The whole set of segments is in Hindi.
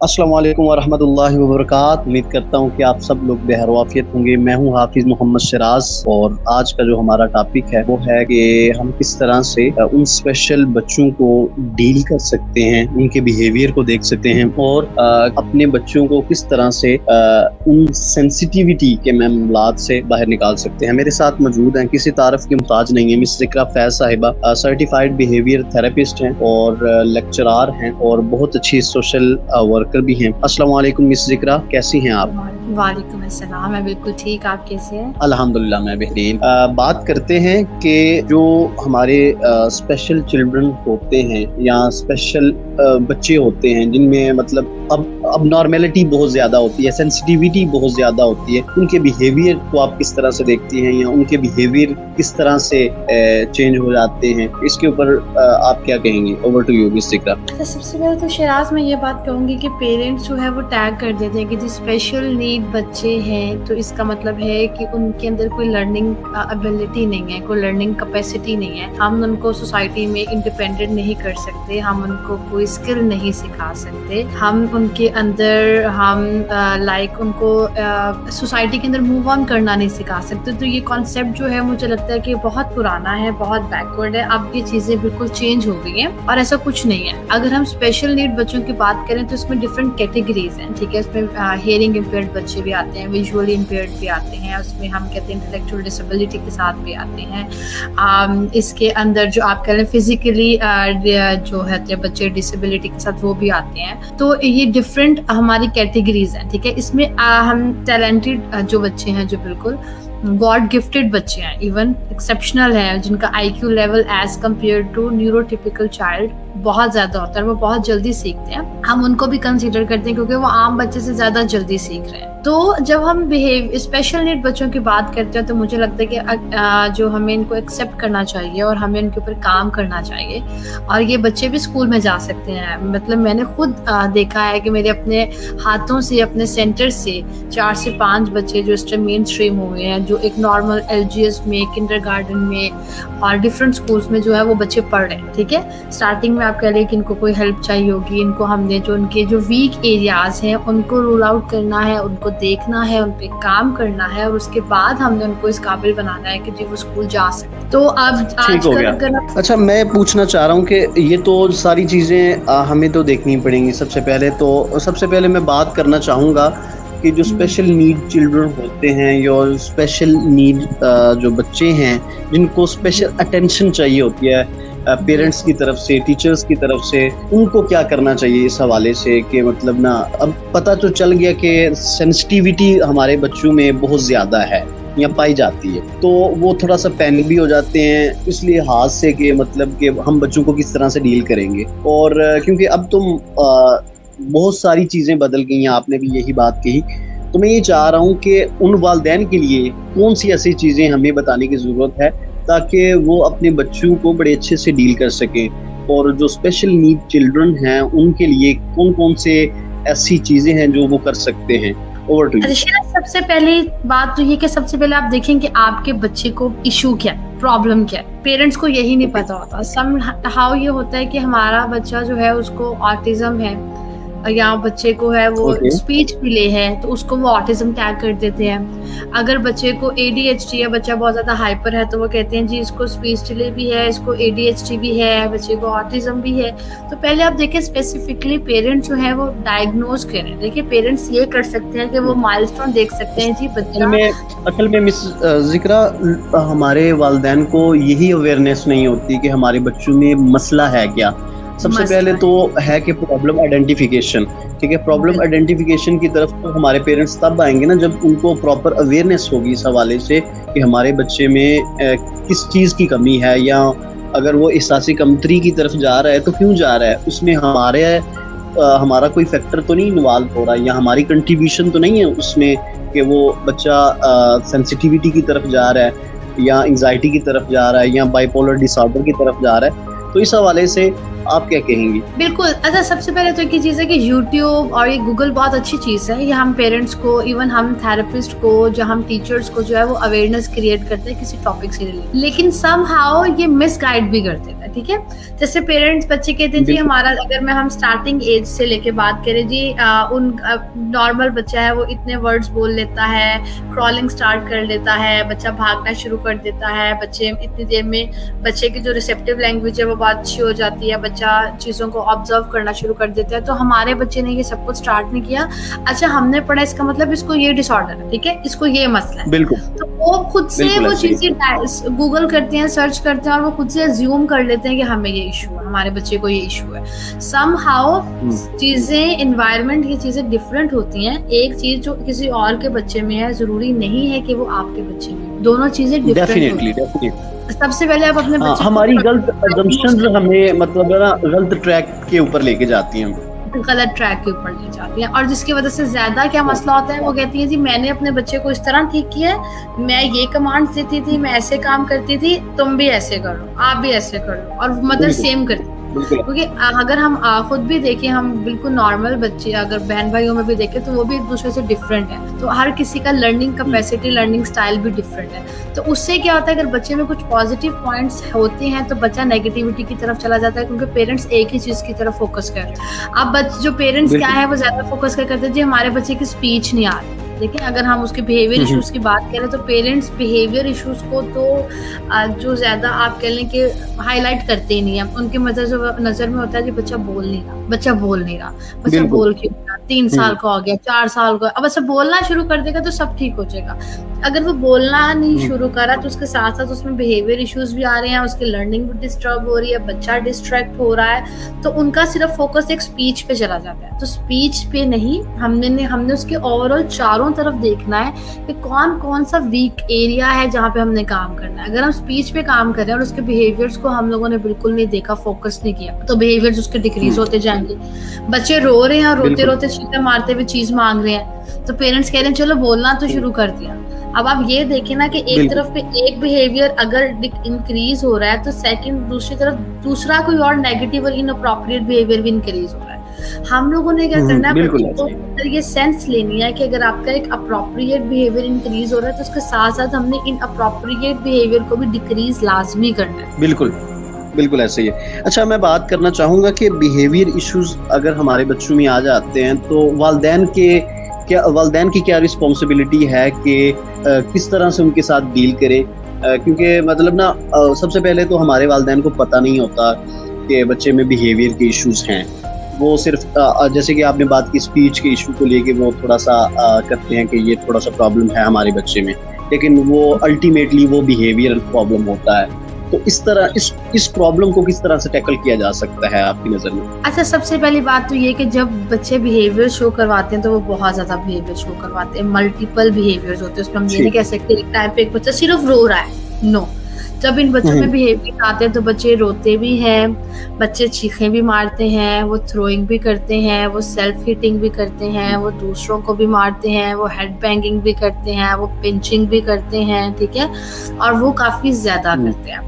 अस्सलाम वालेकुम वरहमतुल्लाहि वबरकातुहू। उम्मीद करता हूँ कि आप सब लोग बेहरवाफियत होंगे। मैं हूँ हाफिज मोहम्मद सिराज और आज का जो हमारा टॉपिक है वो है कि हम किस तरह से उन स्पेशल बच्चों को डील कर सकते हैं, उनके बिहेवियर को देख सकते हैं और अपने बच्चों को किस तरह से उन सेंसिटिविटी के मामलात से बाहर निकाल सकते हैं। मेरे साथ मौजूद हैं, किसी तारफ की मुहताज नहीं है, मिस ज़िक्रा फैज साहिबा सर्टिफाइड बिहेवियर थेरेपिस्ट हैं और लेक्चरार हैं और बहुत अच्छी सोशल वर्कर भी हैं। अस्सलाम वालेकुम मिस ज़िक्रा, कैसी हैं आप? वालेकुम अस्सलाम। मैं बिल्कुल ठीक, आप कैसे हैं? अल्हम्दुलिल्लाह मैं बेहतरीन। बात करते हैं कि जो हमारे स्पेशल चिल्ड्रन होते हैं या स्पेशल बच्चे होते हैं जिनमें मतलब अब नॉर्मेलिटी बहुत ज़्यादा होती है, सेंसिटिविटी बहुत ज़्यादा होती है, उनके बिहेवियर को आप किस तरह से देखती हैं या उनके बिहेवियर किस तरह से चेंज हो जाते हैं, इसके ऊपर आप क्या कहेंगे? Over to you miss Zikra. सबसे पहले तो शिराज मैं ये बात कहूँगी कि पेरेंट्स जो है वो टैग कर देते हैं कि जो स्पेशल नीड बच्चे हैं तो इसका मतलब है कि उनके अंदर कोई लर्निंग एबिलिटी नहीं है, कोई लर्निंग कैपेसिटी नहीं है। हम उनको सोसाइटी में इंडिपेंडेंट नहीं कर सकते, हम उनको कोई स्किल नहीं सिखा सकते, हम उनके अंदर लाइक उनको सोसाइटी के अंदर मूव ऑन करना नहीं सिखा सकते। तो ये कॉन्सेप्ट जो है मुझे लगता है कि बहुत पुराना है, बहुत बैकवर्ड है। अब ये चीज़ें बिल्कुल चेंज हो गई हैं और ऐसा कुछ नहीं है। अगर हम स्पेशल नीड बच्चों की बात करें तो इसमें डिफरेंट कैटेगरीज हैं, ठीक है। इसमें हियरिंग इम्पेयर्ड बच्चे भी आते हैं, विजुअली इम्पेयर्ड भी आते हैं, उसमें हम कहते हैं इंटेलेक्चुअल डिसेबिलिटी के साथ भी आते हैं। इसके अंदर जो आप कह रहे हैं फिजिकली जो है बच्चे डिसेबिलिटी के साथ वो भी आते हैं। तो ये डिफरेंट हमारी कैटेगरीज हैं, ठीक है। इसमें हम टैलेंटेड जो बच्चे हैं, जो बिल्कुल गॉड गिफ्टेड बच्चे हैं, इवन एक्सेप्शनल हैं, जिनका IQ level as compare to neurotypical child बहुत ज़्यादा होता है, वो बहुत जल्दी सीखते हैं, हम उनको भी कंसीडर करते हैं क्योंकि वो आम बच्चे से ज़्यादा जल्दी सीख रहे हैं। तो जब हम स्पेशल नीड बच्चों की बात करते हैं तो मुझे लगता है कि जो हमें इनको एक्सेप्ट करना चाहिए और हमें इनके ऊपर काम करना चाहिए और ये बच्चे भी स्कूल में जा सकते हैं। मतलब मैंने खुद देखा है कि मेरे अपने हाथों से, अपने सेंटर से 4 से 5 बच्चे जो इस टाइम मेन स्ट्रीम हुए हैं, जो एक नॉर्मल LGS में, किंडरगार्टन में और डिफरेंट स्कूल्स में जो है वो बच्चे पढ़ रहे हैं, ठीक है। स्टार्टिंग में आप कह रहे हैं कि इनको कोई हेल्प चाहिए होगी, इनको हमने जो उनके जो वीक एरियाज हैं उनको रूल आउट करना है, उनको देखना है, उन पे काम करना है और उसके बाद हमने उनको इस काबिल बनाना है कि जी वो स्कूल जा सकते। तो अब ठीक हो गया। अच्छा, मैं पूछना चाह रहा हूँ कि ये तो सारी चीज़ें हमें तो देखनी पड़ेंगी। सबसे पहले मैं बात करना चाहूँगा कि जो स्पेशल नीड चिल्ड्रन होते हैं या स्पेशल नीड जो बच्चे हैं जिनको स्पेशल अटेंशन चाहिए होती है पेरेंट्स की तरफ से, टीचर्स की तरफ से, उनको क्या करना चाहिए इस हवाले से कि मतलब ना अब पता तो चल गया कि सेंसिटिविटी हमारे बच्चों में बहुत ज़्यादा है या पाई जाती है, तो वो थोड़ा सा पैनिक भी हो जाते हैं इसलिए हाथ से कि मतलब कि हम बच्चों को किस तरह से डील करेंगे। और क्योंकि अब तुम बहुत सारी चीज़ें बदल गई हैं, आपने भी यही बात कही, तो मैं ये चाह रहा हूँ कि उन वालिदैन के लिए कौन सी ऐसी चीज़ें हमें बताने की ज़रूरत है ताकि वो अपने बच्चों को बड़े अच्छे से डील कर सकें और जो स्पेशल नीड चिल्ड्रन हैं उनके लिए कौन कौन से ऐसी चीज़ें हैं जो वो कर सकते हैं। Over to you. सबसे पहली बात तो ये कि सबसे पहले आप देखें कि आपके बच्चे को इशू क्या है, प्रॉब्लम क्या है। पेरेंट्स को यही नहीं पता होता। सम हाउ ये होता है कि हमारा बच्चा जो है उसको ऑटिज्म है या बच्चे को है वो स्पीच डिले है तो उसको वो ऑटिज्म टैग कर देते हैं। अगर बच्चे को ADHD है, बच्चा बहुत ज़्यादा हाइपर है, तो वो कहते हैं जी इसको स्पीच डिले भी है, इसको ADHD भी है, बच्चे को ऑटिज्म भी है। तो पहले आप देखें स्पेसिफिकली पेरेंट्स जो है वो डायग्नोज करें। देखिए पेरेंट्स ये कर सकते हैं कि वो माइलस्टोन देख सकते हैं जी बच्चा। असल में मिस ज़िक्रा हमारे वालिदैन को यही अवेयरनेस नहीं होती कि हमारे बच्चों में मसला है क्या। सबसे पहले तो है कि प्रॉब्लम आइडेंटिफिकेशन, ठीक है। प्रॉब्लम आइडेंटिफिकेशन की तरफ तो हमारे पेरेंट्स तब आएंगे ना जब उनको प्रॉपर अवेयरनेस होगी इस हवाले से कि हमारे बच्चे में किस चीज़ की कमी है या अगर वो एहसासी कमतरी की तरफ जा रहा है तो क्यों जा रहा है, उसमें हमारा कोई फैक्टर तो नहीं इन्वॉल्व हो रहा है या हमारी कंट्रीब्यूशन तो नहीं है उसमें कि वो बच्चा सेंसिटिविटी की तरफ जा रहा है या एंजाइटी की तरफ जा रहा है या बाइपोलर डिसऑर्डर की तरफ जा रहा है। तो इस हवाले से आप क्या कहेंगी? बिल्कुल। अच्छा, सबसे पहले तो एक ही चीज़ है कि YouTube और ये गूगल बहुत अच्छी चीज़ है। ये हम पेरेंट्स को, इवन हम थेरेपिस्ट को, जो हम टीचर्स को जो है वो अवेयरनेस क्रिएट करते हैं किसी टॉपिक से रिलेटेड, लेकिन समहाउ ये मिसगाइड भी कर देता है, ठीक है? जैसे पेरेंट्स बच्चे कहते हैं जी बिल्कुल। हमारा, अगर मैं हम स्टार्टिंग एज से लेके बात करें जी, नॉर्मल बच्चा है वो इतने वर्ड्स बोल लेता है, क्रॉलिंग स्टार्ट कर लेता है, बच्चा भागना शुरू कर देता है, बच्चे इतनी देर में बच्चे की जो रिसेप्टिव लैंग्वेज है वो बहुत अच्छी हो जाती है, बच्चा चीज़ों को ऑब्जर्व करना शुरू कर देता है। तो हमारे बच्चे ने ये सब कुछ स्टार्ट नहीं किया, अच्छा हमने पढ़ा इसका मतलब इसको ये डिसऑर्डर है, ठीक है, इसको ये मसला है। बिल्कुल, तो वो खुद से बिल्कुल वो ऐसे ही। चीज़ें गूगल करते हैं, सर्च करते हैं और वो खुद से अज्यूम कर लेते हैं कि हमें ये इशू है, हमारे बच्चे को ये इशू है। समहाउ चीज़ें, एनवायरनमेंट, ये चीज़ें डिफरेंट होती हैं। एक चीज़ जो किसी और के बच्चे में है ज़रूरी नहीं है कि वो आपके बच्चे में है। दोनों चीज़ें डिफरेंट डेफिनिटली, होती डेफिनिटली। हैं। सबसे पहले आप अपने हाँ, बच्चे को हमारी गलत assumptions हमें मतलब है ना गलत ट्रैक के ऊपर लेके जाती हैं। गलत ट्रैक के ऊपर ले जाती हैं और जिसकी वजह से ज्यादा क्या मसला होता है, वो कहती है जी मैंने अपने बच्चे को इस तरह ठीक किया है, मैं ये कमांड देती थी, मैं ऐसे काम करती थी, तुम भी ऐसे कर लो, आप भी ऐसे कर लो, और मदर बिल्कुल, सेम करती है। बिल्कुल। क्योंकि अगर हम खुद भी देखें, हम बिल्कुल नॉर्मल बच्चे अगर बहन भाइयों में भी देखें तो वो भी एक दूसरे से डिफरेंट है। तो हर किसी का लर्निंग कैपेसिटी, लर्निंग स्टाइल भी डिफरेंट है। तो उससे क्या होता है, अगर बच्चे में कुछ पॉजिटिव पॉइंट्स होते हैं तो बच्चा नेगेटिविटी की तरफ चला जाता है, क्योंकि पेरेंट्स एक ही चीज की तरफ फोकस कर रहे हैं। अब जो पेरेंट्स क्या बिल्कुल। है वो ज्यादा फोकस करते हैं जी हमारे बच्चे की स्पीच नहीं आ रही। देखिए अगर हम उसके बिहेवियर इश्यूज की बात करें तो पेरेंट्स बिहेवियर इश्यूज को तो जो ज्यादा आप कह लें कि हाईलाइट करते ही नहीं है। उनके नजर में होता है कि बच्चा बोल नहीं रहा, बच्चा बोल नहीं रहा, बच्चा बिल्कुल। बोल क्यों नहीं रहा, 3 साल का हो गया, 4 साल का, अब ऐसा बोलना शुरू कर देगा तो सब ठीक हो जाएगा। अगर वो बोलना नहीं शुरू करा तो उसके साथ साथ उसमें बिहेवियर इश्यूज भी आ रहे हैं, उसकी लर्निंग भी डिस्टर्ब हो रही है, बच्चा डिस्ट्रैक्ट हो रहा है, तो उनका सिर्फ फोकस एक स्पीच पे चला जाता है। तो स्पीच पे नहीं, हमने उसके ओवरऑल चारों तरफ देखना है कि कौन कौन सा वीक एरिया है जहाँ पे हमने काम करना है। अगर हम स्पीच पे काम कर रहे हैं और उसके बिहेवियर्स को हम लोगों ने बिल्कुल नहीं देखा, फोकस नहीं किया, तो बिहेवियर्स उसके डिक्रीज होते जाएंगे। बच्चे रो रहे हैं और रोते बिल्कुल। रोते चीजें मारते हुए चीज मांग रहे हैं, तो पेरेंट्स कह रहे हैं चलो बोलना तो शुरू कर दिया। अब आप ये देखें ना कि एक बिल्कुल। तरफ पे एक बिहेवियर अगर इंक्रीज हो रहा है तो सेकंड दूसरी तरफ दूसरा कोई और नेगेटिव और इनअप्रोप्रिएट बिहेवियर भी इंक्रीज हो रहा है। हम लोगों ने क्या करना है, बिल्कुल बच्चों को ऐसे ही। अंदर ये सेंस लेनी है कि अगर आपका एक अप्रोप्रिएट बिहेवियर इंक्रीज हो रहा है तो उसके साथ साथ हमने इनअप्रोप्रिएट बिहेवियर को भी डिक्रीज लाजमी करना है। बिल्कुल, बिल्कुल ऐसे ही है। अच्छा, मैं बात करना चाहूँगा कि बिहेवियर इश्यूज़ अगर हमारे बच्चों में आ जाते हैं तो वालिदैन की क्या रिस्पॉन्सिबिलिटी है कि किस तरह से उनके साथ डील करें? क्योंकि मतलब ना सबसे पहले तो हमारे वालिदैन को पता नहीं होता कि बच्चे में बिहेवियर के इश्यूज़ हैं। वो सिर्फ जैसे कि आपने बात की स्पीच के इशू को लेके वो थोड़ा-सा करते हैं कि ये थोड़ा-सा प्रॉब्लम है हमारे बच्चे में, लेकिन वो अल्टीमेटली वो बिहेवियरल प्रॉब्लम होता है। तो इस तरह इस प्रॉब्लम को किस तरह से टैकल किया जा सकता है आपकी नज़र में? अच्छा, सबसे पहली बात तो ये कि जब बच्चे बिहेवियर शो करवाते हैं तो वो बहुत ज्यादा बिहेवियर शो करवाते हैं, मल्टीपल बिहेवियर्स होते हैं। उसमें हम ये नहीं कह सकते एक टाइम पे एक बच्चा सिर्फ रो रहा है, नो। जब इन बच्चों में बिहेवियर आते हैं तो बच्चे रोते भी हैं, बच्चे चीखें भी मारते हैं, वो थ्रोइंग भी करते हैं, वो सेल्फ हिटिंग भी करते हैं, वो दूसरों को भी मारते हैं, वो हेड बैंगिंग भी करते हैं, वो पिंचिंग भी करते हैं, ठीक है, और वो काफी ज्यादा करते हैं।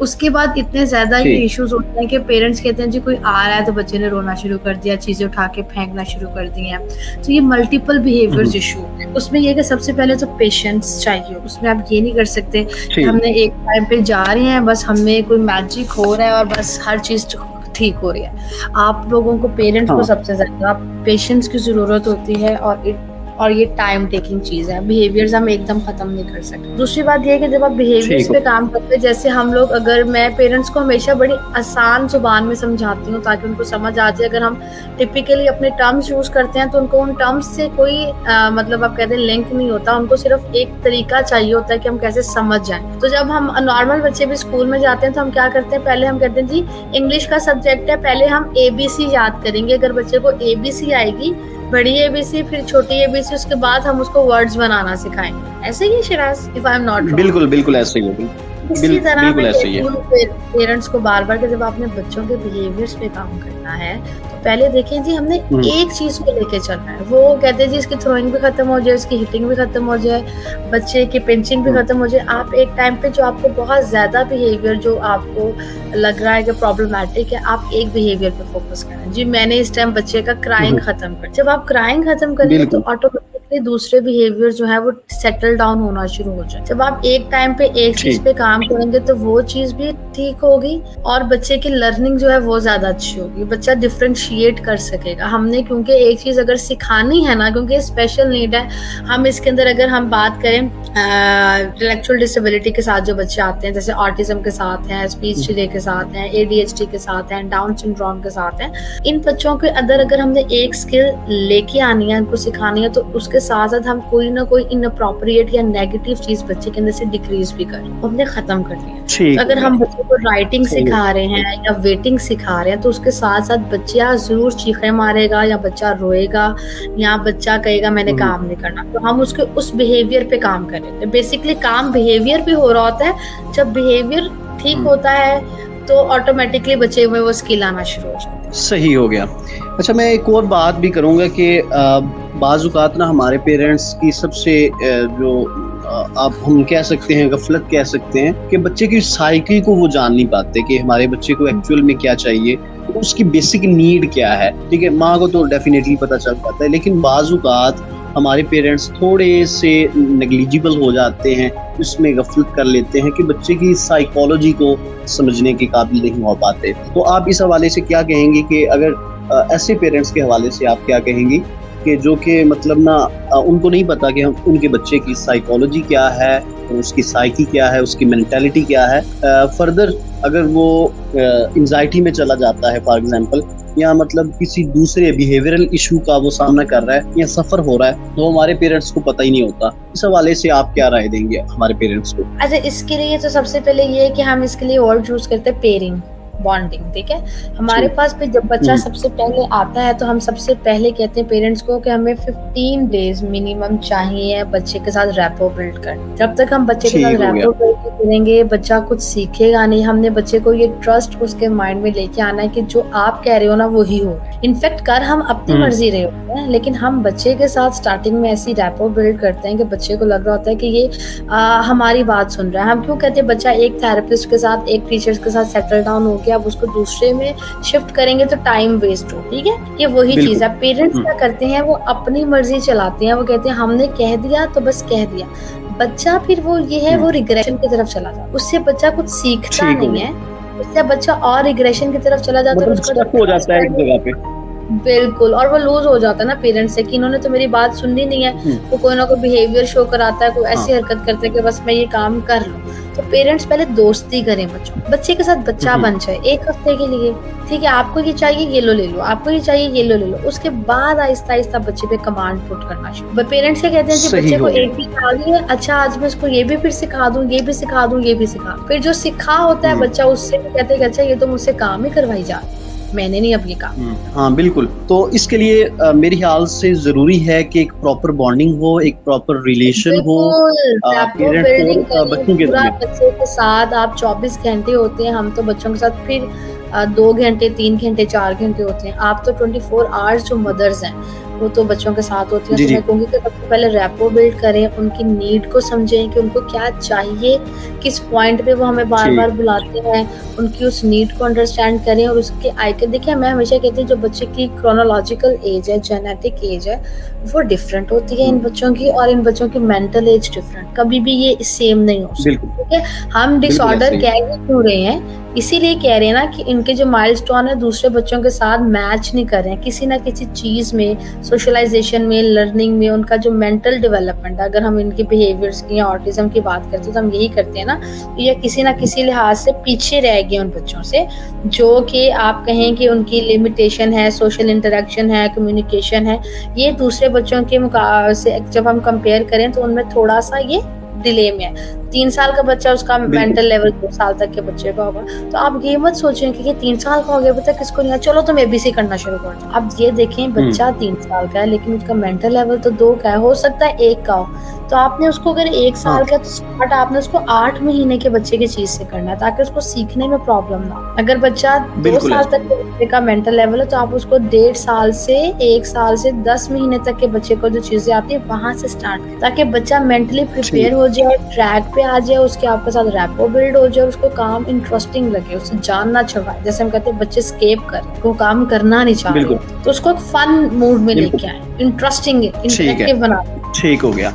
उसके बाद इतने ज्यादा ये इश्यूज होते हैं कि पेरेंट्स कहते हैं जी कोई आ रहा है तो बच्चे ने रोना शुरू कर दिया, चीजें उठा के फेंकना शुरू कर दी हैं। तो ये मल्टीपल बिहेवियर्स इशू है। उसमें ये कि सबसे पहले तो पेशेंस चाहिए। उसमें आप ये नहीं कर सकते कि हमने एक टाइम पे जा रहे हैं, बस हमें कोई मैजिक हो रहा है और बस हर चीज ठीक हो रही है। आप लोगों को, पेरेंट्स को सबसे ज्यादा पेशेंस की जरूरत होती है और ये टाइम टेकिंग चीज है। बिहेवियर्स हम एकदम खत्म नहीं कर सकते। दूसरी बात ये है कि जब आप बिहेवियर्स पे काम करते हैं, जैसे हम लोग, अगर मैं पेरेंट्स को हमेशा बड़ी आसान जुबान में समझाती हूँ ताकि उनको समझ आ जाए। अगर हम टिपिकली अपने टर्म्स यूज करते हैं तो उनको उन टर्म्स से कोई मतलब आप कहते हैं लिंक नहीं होता, उनको सिर्फ एक तरीका चाहिए होता है कि हम कैसे समझ जाएं। तो जब हम नॉर्मल बच्चे भी स्कूल में जाते हैं तो हम क्या करते हैं, पहले हम कहते हैं जी इंग्लिश का सब्जेक्ट है, पहले हम ABC याद करेंगे। अगर बच्चे को ABC आएगी, बड़ी ABC, फिर छोटी ABC, उसके बाद हम उसको वर्ड्स बनाना सिखाएंगे। ऐसे ही Shiraz, if I am not wrong. बिल्कुल ऐसे ही। इसी तरह मैं कहती हूँ पेरेंट्स को बार बार कि जब आपने बच्चों के बिहेवियर्स पे काम करना है तो पहले देखें जी हमने एक चीज को लेके चलना है। वो कहते हैं जी इसकी थ्रोइंग भी खत्म हो जाए, इसकी हिटिंग भी खत्म हो जाए, बच्चे की पिंचिंग भी खत्म हो जाए। आप एक टाइम पे जो आपको बहुत ज्यादा बिहेवियर जो आपको लग रहा है कि प्रॉब्लमैटिक है, आप एक बिहेवियर पे फोकस करें। जी मैंने इस टाइम बच्चे का क्राइंग खत्म कर, जब आप क्राइंग खत्म करेंगे तो ऑटोमेटिकली ऑटोमेटिकली दूसरे बिहेवियर जो है वो सेटल डाउन होना शुरू हो जाए। जब आप एक टाइम पे एक चीज ठीक। पे काम करेंगे तो वो चीज भी ठीक होगी और बच्चे की लर्निंग जो है वो ज्यादा अच्छी होगी, बच्चा डिफरेंशिएट कर सकेगा। हमने क्योंकि एक चीज अगर सिखानी है ना, क्योंकि स्पेशल नीड है, हम इसके अंदर अगर हम बात करें इंटेलेक्चुअल डिसेबिलिटी के साथ जो बच्चे आते हैं, जैसे ऑटिज्म के साथ हैं, स्पीच डिले के साथ हैं, ADHD के साथ हैं, डाउन सिंड्रोम के साथ हैं, इन बच्चों के अंदर अगर हमने एक स्किल लेके आनी है, उनको सिखानी है, तो उसके साथ साथ हम कोई ना कोई इनअप्रोप्रिएट या नेगेटिव चीज बच्चे के अंदर से डिक्रीज भी करें, हमने खत्म करनी है। ठीक तो अगर है। हम बच्चे को राइटिंग सही है। सिखा रहे हैं या वेटिंग सिखा रहे हैं, तो उसके साथ साथ बच्चा जरूर चीखे मारेगा या बच्चा रोएगा या बच्चा कहेगा मैंने काम नहीं करना, तो हम उसके उस बिहेवियर पे काम करें। तो बेसिकली काम बिहेवियर पे हो रहा होता है, जब बिहेवियर ठीक होता है तो ऑटोमेटिकली बच्चे में वो स्किल आना शुरू हो जाती है। सही हो गया। अच्छा, मैं एक और बात भी करूँगा कि बाज़ औक़ात ना हमारे पेरेंट्स की सबसे जो आप हम कह सकते हैं गफलत कह सकते हैं कि बच्चे की साइकिल को वो जान नहीं पाते कि हमारे बच्चे को एक्चुअल में क्या चाहिए, तो उसकी बेसिक नीड क्या है। ठीक है, माँ को तो डेफिनेटली पता चल पाता है, लेकिन बाज़ औक़ात हमारे पेरेंट्स थोड़े से नेग्लिजिबल हो जाते हैं, उसमें गफलत कर लेते हैं कि बच्चे की साइकोलॉजी को समझने के काबिल नहीं हो पाते। तो आप इस हवाले से क्या कहेंगे कि अगर ऐसे पेरेंट्स के हवाले से आप क्या कहेंगी कि जो कि मतलब ना उनको नहीं पता कि हम उनके बच्चे की साइकोलॉजी क्या है, उसकी साइकी क्या है, उसकी मेंटालिटी क्या है, फर्दर अगर वो एंजाइटी में चला जाता है फॉर एग्जांपल, या मतलब किसी दूसरे बिहेवियरल इशू का वो सामना कर रहा है या सफर हो रहा है, तो हमारे पेरेंट्स को पता ही नहीं होता। इस हवाले से आप क्या राय देंगे हमारे पेरेंट्स को? अच्छा, इसके लिए तो सबसे पहले ये है कि हम इसके लिए वर्ड चूज करते हैं पेयरिंग, बॉन्डिंग। ठीक है, हमारे पास भी जब बच्चा सबसे पहले आता है तो हम सबसे पहले कहते हैं पेरेंट्स को कि हमें 15 डेज मिनिमम चाहिए बच्चे के साथ रैपो बिल्ड करने। जब तक हम बच्चे के साथ रैपो बिल्ड करेंगे, बच्चा कुछ सीखेगा नहीं। हमने बच्चे को ये ट्रस्ट उसके माइंड में लेके आना है कि जो आप कह रहे हो ना वही हो। इनफैक्ट कर हम अपनी मर्जी रहे होते हैं, लेकिन हम बच्चे के साथ स्टार्टिंग में ऐसी रैपो बिल्ड करते हैं कि बच्चे को लग रहा होता है कि ये हमारी बात सुन रहा है। हम क्यों कहते हैं बच्चा एक थेरेपिस्ट के साथ, एक टीचर के साथ सेटल डाउन हो गया, अब उसको दूसरे में शिफ्ट करेंगे तो टाइम वेस्ट हो। ठीक है, ये वही चीज है। पेरेंट्स क्या करते हैं, वो अपनी मर्जी चलाते हैं, वो कहते हैं हमने कह दिया तो बस कह दिया। बच्चा फिर वो ये है वो रिग्रेशन की तरफ चला जाता है, उससे बच्चा कुछ सीखता नहीं है, उससे बच्चा और रिग्रेशन की तरफ चला जाता है, मतलब हो जाता है एक जगह पे। बिल्कुल, और वो लूज हो जाता है ना पेरेंट्स से कि इन्होंने तो मेरी बात सुननी नहीं है। वो कोई ना कोई बिहेवियर शो कराता है, कोई ऐसी हरकत करता है कि बस मैं ये काम कर लूं। तो पेरेंट्स पहले दोस्ती करें बच्चे के साथ, बच्चा बन जाए एक हफ्ते के लिए। ठीक है, आपको ये चाहिए ये लो ले लो, आपको ये चाहिए ये लो ले लो। उसके बाद आहिस्ता आहिस्ता बच्चे पे कमांड पुट करना शुरू। पेरेंट्स क्या कहते हैं कि बच्चे को एक चीज आ गई है, अच्छा आज मैं इसको ये भी फिर सिखा दूं, ये भी सिखा दूं, ये भी सिखा। फिर जो सिखा होता है बच्चा, उससे भी कहते हैं कि अच्छा ये तो मुझसे काम ही करवाई जा रही है, मैंने नहीं अब ये काम। हाँ बिल्कुल। तो इसके लिए मेरे ख्याल से जरूरी है कि एक प्रॉपर बॉन्डिंग हो, एक प्रॉपर रिलेशन हो पेरेंट्स और बच्चों के बच्चे के साथ। आप 24 घंटे होते हैं, हम तो बच्चों के साथ फिर 2 घंटे 3 घंटे 4 घंटे होते हैं। आप तो 24 आवर्स जो मदर्स हैं वो तो बच्चों के साथ होती है। तो मैं कहूँगी कि सबसे पहले रैपो बिल्ड करें, उनकी नीड को समझें कि उनको क्या चाहिए, किस पॉइंट पे वो हमें बार बार बुलाते हैं, उनकी उस नीड को अंडरस्टैंड करें। और उसके आइकन देखिए, मैं हमेशा कहती हूँ जो बच्चे की क्रोनोलॉजिकल एज है, जेनेटिक एज है, वो डिफरेंट होती है इन बच्चों की, और इन बच्चों की मेंटल एज डिफरेंट, कभी भी ये सेम नहीं हो सकती। ठीक है, हम डिसऑर्डर कह क्यों रहे हैं, इसीलिए कह रहे हैं ना कि इनके जो माइलस्टोन है दूसरे बच्चों के साथ मैच नहीं कर रहे हैं किसी ना किसी चीज में, सोशलाइजेशन में, लर्निंग में, उनका जो मेंटल डेवलपमेंट। अगर हम इनके बिहेवियर्स की या ऑटिज्म की बात करते हैं तो हम यही करते हैं ना, ये किसी ना किसी लिहाज से पीछे रह गए उन बच्चों से, जो कि आप कहें कि उनकी लिमिटेशन है, सोशल इंटरेक्शन है, कम्युनिकेशन है। ये दूसरे बच्चों के मुकाबले से जब हम कंपेयर करें तो उनमें थोड़ा सा ये डिले में है। 3 साल का बच्चा, उसका मेंटल लेवल 2 साल तक के बच्चे का होगा। तो आप ये मत सोचें कि 3 साल का हो गया, अभी तक किसको नहीं, चलो तुम ABC करना शुरू कर दो। अब ये देखें, बच्चा 3 साल का है लेकिन उसका मेंटल लेवल तो 2 का है, हो सकता है 1 का हो। तो आपने उसको अगर 1 साल का, तो स्टार्ट आपने उसको 8 महीने के बच्चे की चीज से करना है, ताकि उसको सीखने में प्रॉब्लम ना हो। अगर बच्चा 2 साल तक के बच्चे का मेंटल लेवल है तो आप उसको 1.5 साल से 1 साल से 10 महीने तक के बच्चे को जो चीजें आती है वहां से स्टार्ट करें, ताकि बच्चा मेंटली प्रिपेयर हो जाए, ट्रैक पे आ जाए, उसके आपके साथ रैपो बिल्ड हो जाए, उसको काम इंटरेस्टिंग लगे, उससे जानना छुड़वाए। जैसे हम कहते हैं बच्चे स्केप करें, वो काम करना नहीं चाह रहे, तो उसको एक फन मूड में लेके आए, इंटरेस्टिंग इंटरेक्टिव बना। ठीक हो गया।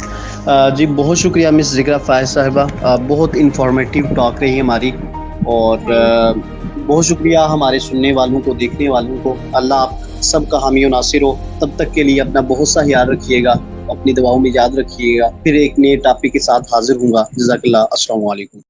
जी बहुत शुक्रिया मिस ज़िक्रा फ़ायज़ साहिबा, बहुत इन्फॉर्मेटिव टॉक रही हमारी और थैंक यू। बहुत शुक्रिया हमारे सुनने वालों को, देखने वालों को। अल्लाह आप सबका हामी और नासिर हो। तब तक के लिए अपना बहुत सा ख़्याल रखिएगा, अपनी दुआओं में याद रखिएगा। फिर एक नए टॉपिक के साथ हाज़िर हूँगा। जज़ाकल्लाह, अस्सलामु अलैकुम।